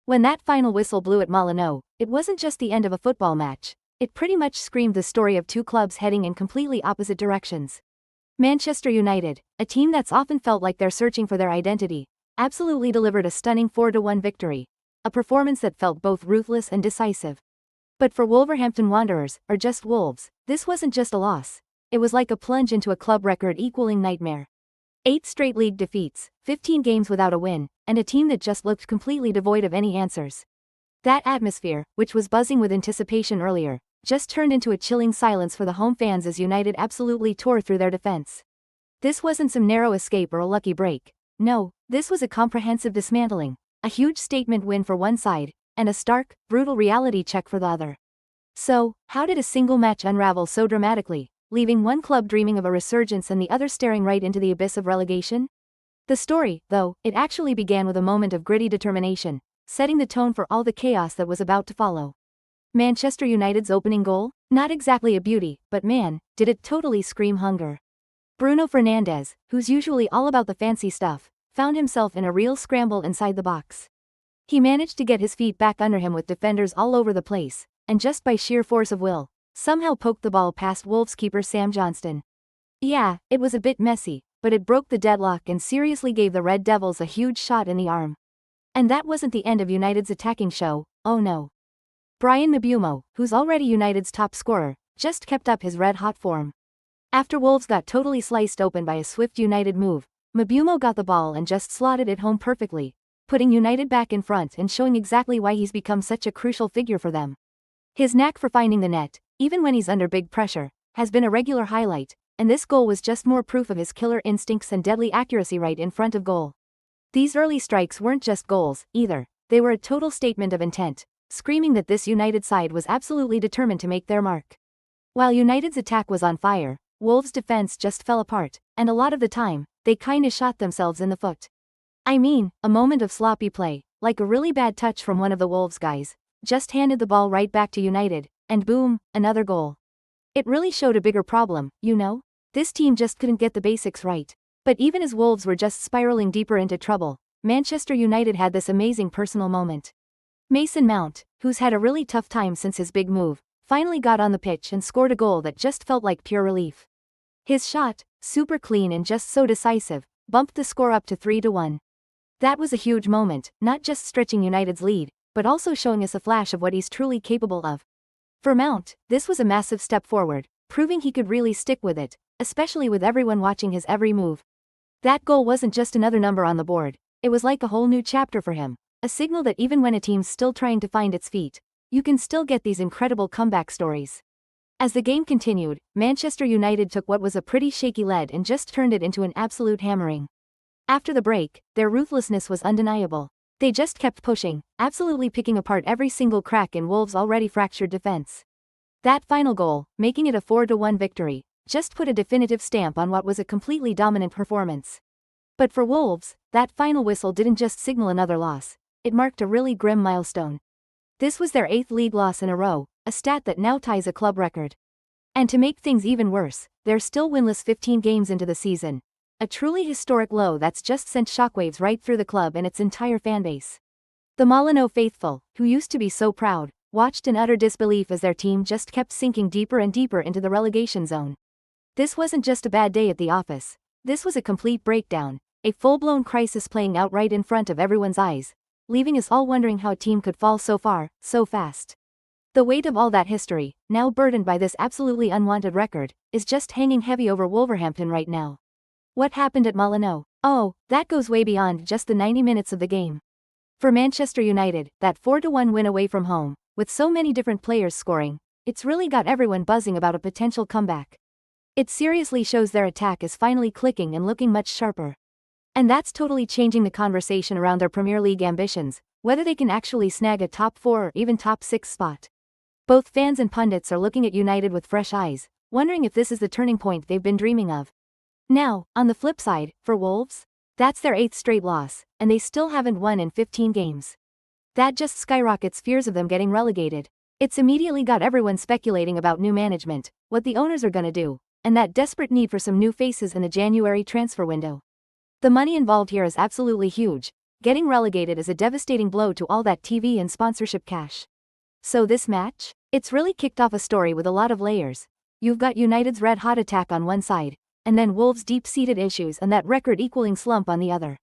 When that final whistle blew at Molineux, it wasn't just the end of a football match. It pretty much screamed the story of two clubs heading in completely opposite directions. Manchester United, a team that's often felt like they're searching for their identity, absolutely delivered a stunning 4-1 victory. A performance that felt both ruthless and decisive. But for Wolverhampton Wanderers, or just Wolves, this wasn't just a loss. It was like a plunge into a club record-equaling nightmare. 8 straight league defeats, 15 games without a win, and a team that just looked completely devoid of any answers. That atmosphere, which was buzzing with anticipation earlier, just turned into a chilling silence for the home fans as United absolutely tore through their defense. This wasn't some narrow escape or a lucky break. No, this was a comprehensive dismantling, a huge statement win for one side, and a stark, brutal reality check for the other. So, how did a single match unravel so dramatically, leaving one club dreaming of a resurgence and the other staring right into the abyss of relegation? The story, though, it actually began with a moment of gritty determination, setting the tone for all the chaos that was about to follow. Manchester United's opening goal? Not exactly a beauty, but man, did it totally scream hunger. Bruno Fernandes, who's usually all about the fancy stuff, found himself in a real scramble inside the box. He managed to get his feet back under him with defenders all over the place, and just by sheer force of will, somehow poked the ball past Wolves keeper Sam Johnston. Yeah, it was a bit messy, but it broke the deadlock and seriously gave the Red Devils a huge shot in the arm. And that wasn't the end of United's attacking show, oh no. Bryan Mbeumo, who's already United's top scorer, just kept up his red-hot form. After Wolves got totally sliced open by a swift United move, Mbeumo got the ball and just slotted it home perfectly, putting United back in front and showing exactly why he's become such a crucial figure for them. His knack for finding the net, even when he's under big pressure, has been a regular highlight, and this goal was just more proof of his killer instincts and deadly accuracy right in front of goal. These early strikes weren't just goals, either, they were a total statement of intent, screaming that this United side was absolutely determined to make their mark. While United's attack was on fire, Wolves' defense just fell apart, and a lot of the time, they kinda shot themselves in the foot. I mean, a moment of sloppy play, like a really bad touch from one of the Wolves guys, just handed the ball right back to United, and boom, another goal. It really showed a bigger problem, you know? This team just couldn't get the basics right. But even as Wolves were just spiraling deeper into trouble, Manchester United had this amazing personal moment. Mason Mount, who's had a really tough time since his big move, finally got on the pitch and scored a goal that just felt like pure relief. His shot, super clean and just so decisive, bumped the score up to 3-1. That was a huge moment, not just stretching United's lead, but also showing us a flash of what he's truly capable of. For Mount, this was a massive step forward, proving he could really stick with it, especially with everyone watching his every move. That goal wasn't just another number on the board, it was like a whole new chapter for him, a signal that even when a team's still trying to find its feet, you can still get these incredible comeback stories. As the game continued, Manchester United took what was a pretty shaky lead and just turned it into an absolute hammering. After the break, their ruthlessness was undeniable. They just kept pushing, absolutely picking apart every single crack in Wolves' already fractured defense. That final goal, making it a 4-1 victory, just put a definitive stamp on what was a completely dominant performance. But for Wolves, that final whistle didn't just signal another loss, it marked a really grim milestone. This was their 8th league loss in a row, a stat that now ties a club record. And to make things even worse, they're still winless 15 games into the season. A truly historic low that's just sent shockwaves right through the club and its entire fanbase. The Molineux faithful, who used to be so proud, watched in utter disbelief as their team just kept sinking deeper and deeper into the relegation zone. This wasn't just a bad day at the office, this was a complete breakdown, a full-blown crisis playing out right in front of everyone's eyes, leaving us all wondering how a team could fall so far, so fast. The weight of all that history, now burdened by this absolutely unwanted record, is just hanging heavy over Wolverhampton right now. What happened at Molineux? Oh, that goes way beyond just the 90 minutes of the game. For Manchester United, that 4-1 win away from home, with so many different players scoring, it's really got everyone buzzing about a potential comeback. It seriously shows their attack is finally clicking and looking much sharper. And that's totally changing the conversation around their Premier League ambitions, whether they can actually snag a top 4 or even top 6 spot. Both fans and pundits are looking at United with fresh eyes, wondering if this is the turning point they've been dreaming of. Now, on the flip side, for Wolves, that's their 8th straight loss, and they still haven't won in 15 games. That just skyrockets fears of them getting relegated. It's immediately got everyone speculating about new management, what the owners are gonna do, and that desperate need for some new faces in the January transfer window. The money involved here is absolutely huge, Getting relegated is a devastating blow to all that TV and sponsorship cash. So this match? It's really kicked off a story with a lot of layers. You've got United's red-hot attack on one side, and then Wolves' deep-seated issues and that record-equaling slump on the other.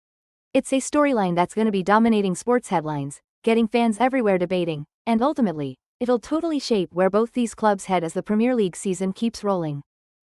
It's a storyline that's gonna be dominating sports headlines, getting fans everywhere debating, and ultimately, it'll totally shape where both these clubs head as the Premier League season keeps rolling.